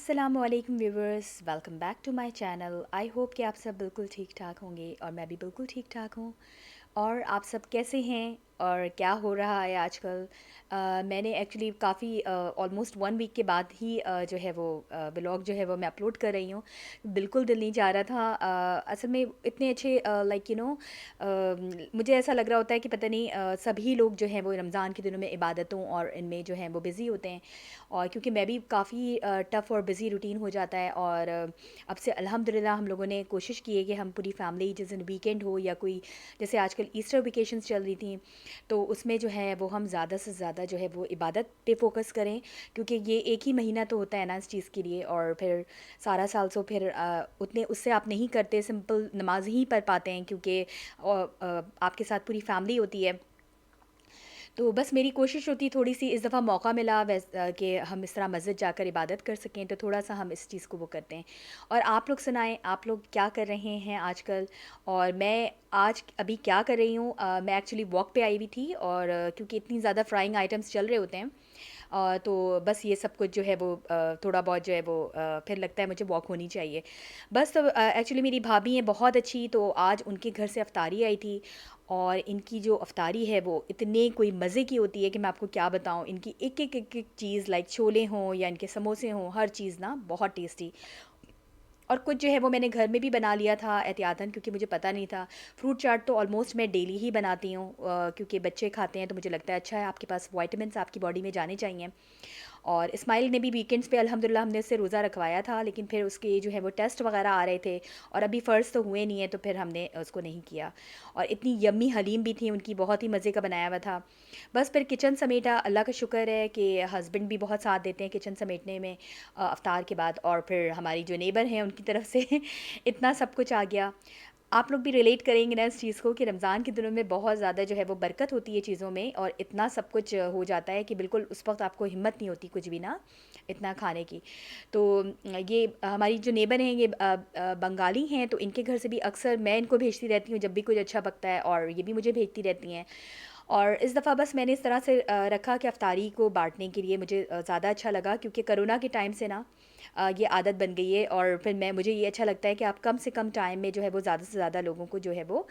अस्सलामुअलैकुम viewers, welcome back to my channel. I hope कि आप सब बिल्कुल ठीक ठाक होंगे और मैं भी बिल्कुल ठीक ठाक हूँ। और आप सब कैसे हैं और क्या हो रहा है आजकल? मैंने एक्चुअली काफ़ी ऑलमोस्ट 1 वीक के बाद ही जो है वो ब्लॉग जो है वो मैं अपलोड कर रही हूँ। बिल्कुल दिल नहीं चाह रहा था। असल में इतने अच्छे मुझे ऐसा लग रहा होता है कि पता नहीं सभी लोग जो हैं वो रमज़ान के दिनों में इबादतों और इनमें जो हैं वो बिज़ी होते हैं। और क्योंकि मैं भी काफ़ी टफ़ और बिज़ी रूटीन हो जाता है। और अब से अल्हम्दुलिल्लाह हम लोगों ने कोशिश की है कि हम पूरी फैमिली जिस दिन वीकेंड हो या कोई जैसे आजकल ईस्टर वेकेशंस चल रही थी, तो उसमें जो है वो हम ज़्यादा से ज़्यादा जो है वो इबादत पे फ़ोकस करें। क्योंकि ये एक ही महीना तो होता है ना इस चीज़ के लिए, और फिर सारा साल तो फिर उतने उससे आप नहीं करते, सिंपल नमाज ही पढ़ पाते हैं क्योंकि आपके साथ पूरी फैमिली होती है। तो बस मेरी कोशिश होती थोड़ी सी इस दफ़ा मौका मिला कि हम इस तरह मस्जिद जाकर इबादत कर सकें, तो थोड़ा सा हम इस चीज़ को वो करते हैं। और आप लोग सुनाएं, आप लोग क्या कर रहे हैं आजकल? और मैं आज अभी क्या कर रही हूँ, मैं एक्चुअली वॉक पे आई हुई थी। और क्योंकि इतनी ज़्यादा फ्राइंग आइटम्स चल रहे होते हैं, तो बस ये सब कुछ जो है वो थोड़ा बहुत जो है वो फिर लगता है मुझे वॉक होनी चाहिए। बस तो एक्चुअली मेरी भाभी हैं बहुत अच्छी, तो आज उनके घर से अफ्तारी आई थी। और इनकी जो अफ्तारी है वो इतने कोई मज़े की होती है कि मैं आपको क्या बताऊँ। इनकी एक चीज़ लाइक छोले हों या इनके समोसे हों, हर चीज़ ना बहुत टेस्टी। और कुछ जो है वो मैंने घर में भी बना लिया था एहतियातन, क्योंकि मुझे पता नहीं था। फ्रूट चाट तो ऑलमोस्ट मैं डेली ही बनाती हूँ, क्योंकि बच्चे खाते हैं तो मुझे लगता है अच्छा है, आपके पास विटामिन्स आपकी बॉडी में जाने चाहिए। और इस्माइल ने भी वीकेंड्स पे अल्हम्दुलिल्लाह हमने उससे रोज़ा रखवाया था, लेकिन फिर उसके जो है वो टेस्ट वगैरह आ रहे थे और अभी फ़र्ज़ तो हुए नहीं है, तो फिर हमने उसको नहीं किया। और इतनी यम्मी हलीम भी थी उनकी, बहुत ही मज़े का बनाया हुआ था। बस फिर किचन समेटा, अल्लाह का शुक्र है कि हस्बैंड भी बहुत साथ देते हैं किचन समेटने में अफ्तार के बाद। और फिर हमारी जो नेबर हैं उनकी तरफ से इतना सब कुछ आ गया। आप लोग भी रिलेट करेंगे ना इस चीज़ को कि रमज़ान के दिनों में बहुत ज़्यादा जो है वो बरकत होती है चीज़ों में, और इतना सब कुछ हो जाता है कि बिल्कुल उस वक्त आपको हिम्मत नहीं होती कुछ भी ना इतना खाने की। तो ये हमारी जो नेबर हैं ये बंगाली हैं, तो इनके घर से भी अक्सर मैं इनको भेजती रहती हूँ जब भी कुछ अच्छा पकता है, और ये भी मुझे भेजती रहती हैं। और इस दफ़ा बस मैंने इस तरह से रखा कि अफ्तारी को बांटने के लिए मुझे ज़्यादा अच्छा लगा, क्योंकि कोरोना के टाइम से ना ये आदत बन गई है। और फिर मुझे ये अच्छा लगता है कि आप कम से कम टाइम में जो है वो ज़्यादा से ज़्यादा लोगों को जो है वो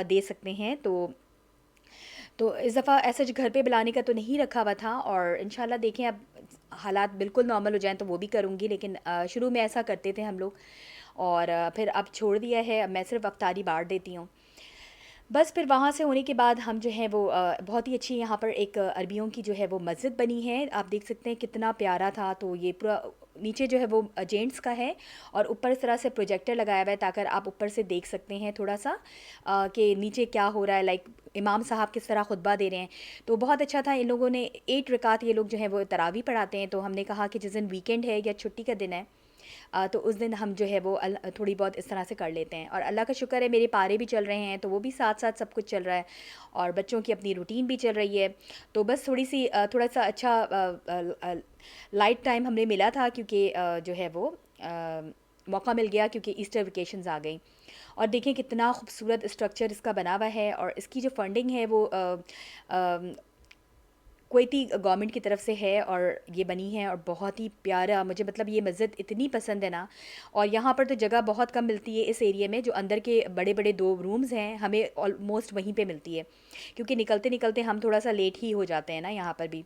दे सकते हैं। तो इस दफ़ा ऐसा जो घर पे बुलाने का तो नहीं रखा हुआ था, और इंशाल्लाह देखें अब हालात बिल्कुल नॉर्मल हो जाएं तो वो भी करूँगी, लेकिन शुरू में ऐसा करते थे हम लोग। और फिर अब छोड़ दिया है, अब मैं सिर्फ अफ्तारी बांट देती हूँ। बस फिर वहाँ से होने के बाद हम जो है वो बहुत ही अच्छी यहाँ पर एक अरबियों की जो है वो मस्जिद बनी है, आप देख सकते हैं कितना प्यारा था। तो ये पूरा नीचे जो है वो जेंट्स का है, और ऊपर इस तरह से प्रोजेक्टर लगाया हुआ है ताकि आप ऊपर से देख सकते हैं थोड़ा सा कि नीचे क्या हो रहा है, लाइक इमाम साहब किस तरह खुतबा दे रहे हैं। तो बहुत अच्छा था। इन लोगों ने 8 रकात ये लोग जो है वो तरावी पढ़ाते हैं, तो हमने कहा कि जिस दिन वीकेंड है या छुट्टी का दिन है, तो उस दिन हम जो है वो थोड़ी बहुत इस तरह से कर लेते हैं। और अल्लाह का शुक्र है मेरे पारे भी चल रहे हैं, तो वो भी साथ साथ सब कुछ चल रहा है, और बच्चों की अपनी रूटीन भी चल रही है। तो बस थोड़ा सा अच्छा लाइट टाइम हमें मिला था, क्योंकि जो है वो मौका मिल गया क्योंकि ईस्टर वेकेशंस आ गई। और देखें कितना खूबसूरत स्ट्रक्चर इसका बना हुआ है, और इसकी जो फंडिंग है वो कुवैती गवर्नमेंट की तरफ से है, और ये बनी है। और बहुत ही प्यारा, मुझे मतलब ये मस्जिद इतनी पसंद है ना। और यहाँ पर तो जगह बहुत कम मिलती है इस एरिया में, जो अंदर के बड़े बड़े 2 रूम्स हैं हमें ऑलमोस्ट वहीं पे मिलती है, क्योंकि निकलते निकलते हम थोड़ा सा लेट ही हो जाते हैं ना यहाँ पर भी।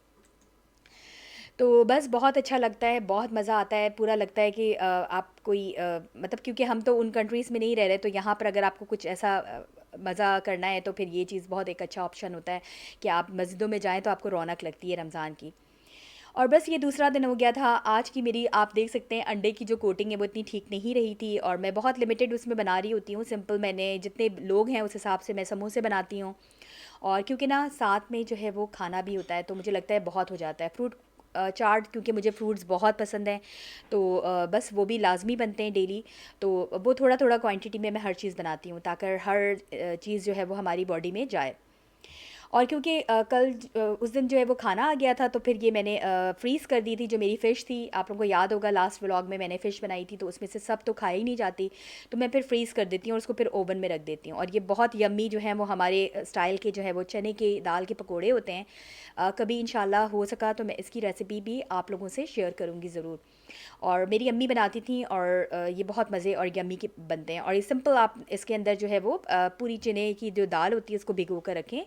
तो बस बहुत अच्छा लगता है, बहुत मज़ा आता है, पूरा लगता है कि आप कोई मतलब क्योंकि हम तो उन कंट्रीज़ में नहीं रह रहे, तो यहाँ पर अगर आपको कुछ ऐसा मज़ा करना है तो फिर ये चीज़ बहुत एक अच्छा ऑप्शन होता है कि आप मस्जिदों में जाएँ तो आपको रौनक लगती है रमज़ान की। और बस ये दूसरा दिन हो गया था। आज की मेरी आप देख सकते हैं अंडे की जो कोटिंग है वो इतनी ठीक नहीं रही थी, और मैं बहुत लिमिटेड उसमें बना रही होती हूँ, सिंपल मैंने जितने लोग हैं उस हिसाब से मैं समोसे बनाती हूँ। और क्योंकि ना साथ में जो है वो खाना भी होता है, तो मुझे लगता है बहुत हो जाता है। फ्रूट चाट, क्योंकि मुझे फ्रूट्स बहुत पसंद हैं, तो बस वो भी लाजमी बनते हैं डेली। तो वो थोड़ा थोड़ा क्वांटिटी में मैं हर चीज़ बनाती हूँ ताकि हर चीज़ जो है वो हमारी बॉडी में जाए। और क्योंकि उस दिन जो है वो खाना आ गया था, तो फिर ये मैंने फ्रीज़ कर दी थी जो मेरी फ़िश थी। आप लोगों को याद होगा लास्ट व्लॉग में मैंने फ़िश बनाई थी, तो उसमें से सब तो खाई नहीं जाती, तो मैं फिर फ्रीज़ कर देती हूँ और उसको फिर ओवन में रख देती हूँ। और ये बहुत यम्मी जो है वो हमारे स्टाइल के जो है वो चने के दाल के पकोड़े होते हैं। कभी इंशाल्लाह हो सका तो मैं इसकी रेसिपी भी आप लोगों से शेयर करूँगी ज़रूर। और मेरी अम्मी बनाती थीं और ये बहुत मज़े और यम्मी के बनते हैं। और ये सिंपल, आप इसके अंदर जो है वो पूरी चने की जो दाल होती है उसको भिगो कर रखें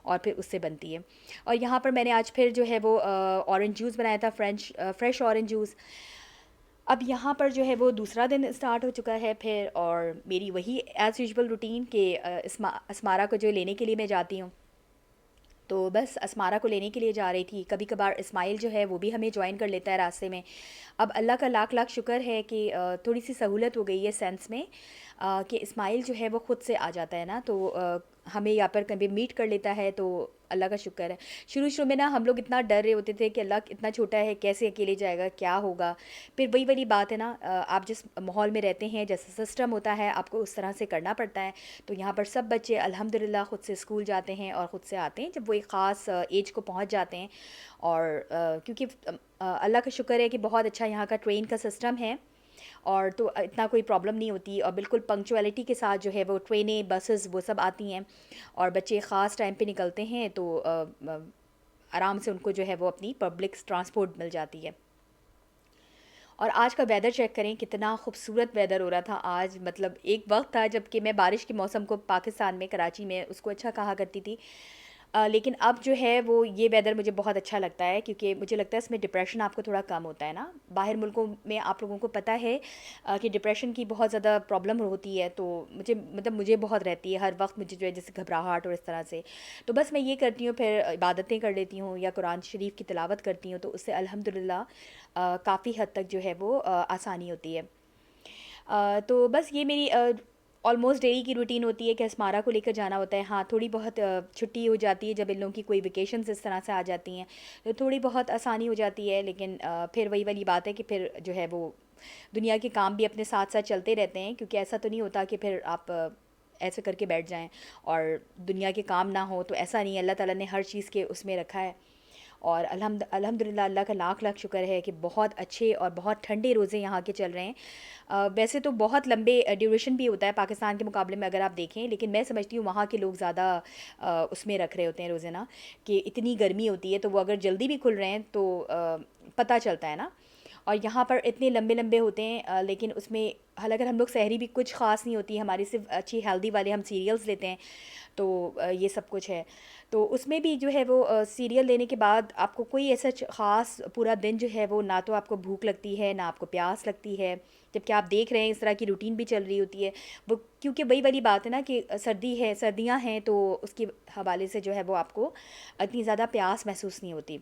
और फिर उससे बनती है। और यहाँ पर मैंने आज फिर जो है वो ऑरेंज जूस बनाया था, फ्रेश ऑरेंज जूस। अब यहाँ पर जो है वो दूसरा दिन स्टार्ट हो चुका है फिर, और मेरी वही एज़ यूजुअल रूटीन कि अस्मारा को जो लेने के लिए मैं जाती हूँ। तो बस अस्मारा को लेने के लिए जा रही थी। कभी कभार इस्माइल जो है वो भी हमें जॉइन कर लेता है रास्ते में। अब अल्लाह का लाख लाख शुक्र है कि थोड़ी सी सहूलत हो गई है सेंस में, कि इस्माइल जो है वो ख़ुद से आ जाता है ना, तो हमें यहाँ पर कभी मीट कर लेता है, तो अल्लाह का शुक्र है। शुरू शुरू में ना हम लोग इतना डर रहे होते थे कि अल्लाह इतना छोटा है, कैसे अकेले जाएगा, क्या होगा। फिर वही वाली बात है ना, आप जिस माहौल में रहते हैं, जैसा सिस्टम होता है, आपको उस तरह से करना पड़ता है। तो यहाँ पर सब बच्चे अल्हम्दुलिल्लाह ख़ुद से स्कूल जाते हैं और ख़ुद से आते हैं जब वो एक ख़ास एज को पहुँच जाते हैं। और क्योंकि अल्लाह का शुक्र है कि बहुत अच्छा यहाँ का ट्रेन का सिस्टम है, और तो इतना कोई प्रॉब्लम नहीं होती, और बिल्कुल पंक्चुअलिटी के साथ जो है वो ट्रेनें, बसेस वो सब आती हैं, और बच्चे ख़ास टाइम पे निकलते हैं, तो आराम से उनको जो है वो अपनी पब्लिक ट्रांसपोर्ट मिल जाती है। और आज का वेदर चेक करें, कितना खूबसूरत वेदर हो रहा था आज। मतलब एक वक्त था जबकि मैं बारिश के मौसम को पाकिस्तान में, कराची में, उसको अच्छा कहा करती थी। लेकिन अब जो है वो ये वेदर मुझे बहुत अच्छा लगता है, क्योंकि मुझे लगता है इसमें डिप्रेशन आपको थोड़ा कम होता है ना। बाहर मुल्कों में आप लोगों को पता है कि डिप्रेशन की बहुत ज़्यादा प्रॉब्लम होती है, तो मुझे बहुत रहती है हर वक्त, मुझे जो है जैसे घबराहट और इस तरह से। तो बस मैं ये करती हूँ, फिर इबादतें कर लेती हूँ या कुरान शरीफ की तिलावत करती हूँ, तो उससे अल्हम्दुलिल्लाह काफ़ी हद तक जो है वो आसानी होती है। तो बस ये मेरी ऑलमोस्ट डेली की रूटीन होती है कि अस्मारा को लेकर जाना होता है। हाँ, थोड़ी बहुत छुट्टी हो जाती है जब इन लोगों की कोई वेकेशंस इस तरह से आ जाती हैं, तो थोड़ी बहुत आसानी हो जाती है। लेकिन फिर वही वाली बात है कि फिर जो है वो दुनिया के काम भी अपने साथ साथ चलते रहते हैं, क्योंकि ऐसा तो नहीं होता कि फिर आप ऐसे करके बैठ जाएं और दुनिया के काम ना हो। तो ऐसा नहीं है, अल्लाह ताला ने हर चीज़ के उसमें रखा है। और अल्हम्दुलिल्लाह अल्लाह का लाख लाख शुक्र है कि बहुत अच्छे और बहुत ठंडे रोज़े यहाँ के चल रहे हैं। वैसे तो बहुत लंबे ड्यूरेशन भी होता है पाकिस्तान के मुकाबले में अगर आप देखें, लेकिन मैं समझती हूँ वहाँ के लोग ज़्यादा उसमें रख रहे होते हैं रोज़े ना, कि इतनी गर्मी होती है, तो वो अगर जल्दी भी खुल रहे हैं तो पता चलता है ना। और यहाँ पर इतने लंबे लंबे होते हैं, लेकिन उसमें हालांकि हम लोग सहरी भी कुछ ख़ास नहीं होती हमारी, सिर्फ अच्छी हेल्दी वाले हम सीरियल्स लेते हैं, तो ये सब कुछ है। तो उसमें भी जो है वो सीरियल लेने के बाद आपको कोई ऐसा ख़ास पूरा दिन जो है वो ना तो आपको भूख लगती है ना आपको प्यास लगती है, जबकि आप देख रहे हैं इस तरह की रूटीन भी चल रही होती है वो। क्योंकि वही वाली बात है ना कि सर्दी है, सर्दियाँ हैं, तो उसके हवाले से जो है वो आपको इतनी ज़्यादा प्यास महसूस नहीं होती।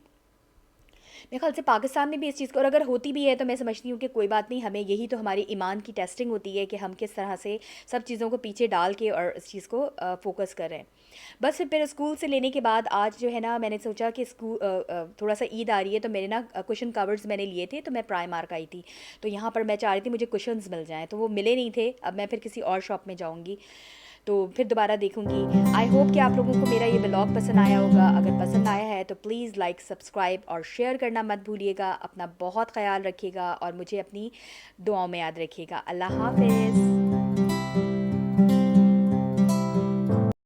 मेरे ख़्याल से पाकिस्तान में भी इस चीज़ को, और अगर होती भी है तो मैं समझती हूँ कि कोई बात नहीं, हमें यही तो हमारी ईमान की टेस्टिंग होती है कि हम किस तरह से सब चीज़ों को पीछे डाल के और इस चीज़ को फ़ोकस कर रहे हैं। बस फिर स्कूल से लेने के बाद आज जो है ना, मैंने सोचा कि थोड़ा सा ईद आ रही है, तो मेरे ना कुशन कवर्स मैंने लिए थे, तो मैं प्राइमार्क आई थी, तो यहाँ पर मैं चाह रही थी मुझे कुशन्स मिल जाएँ, तो वो मिले नहीं थे। अब मैं फिर किसी और शॉप में जाऊँगी, तो फिर दोबारा देखूँगी। आई होप कि आप लोगों को मेरा ये ब्लॉग पसंद आया होगा। अगर पसंद आया है तो प्लीज़ लाइक, सब्सक्राइब और शेयर करना मत भूलिएगा। अपना बहुत ख़्याल रखिएगा और मुझे अपनी दुआओं में याद रखिएगा। अल्लाह हाफ़िज़।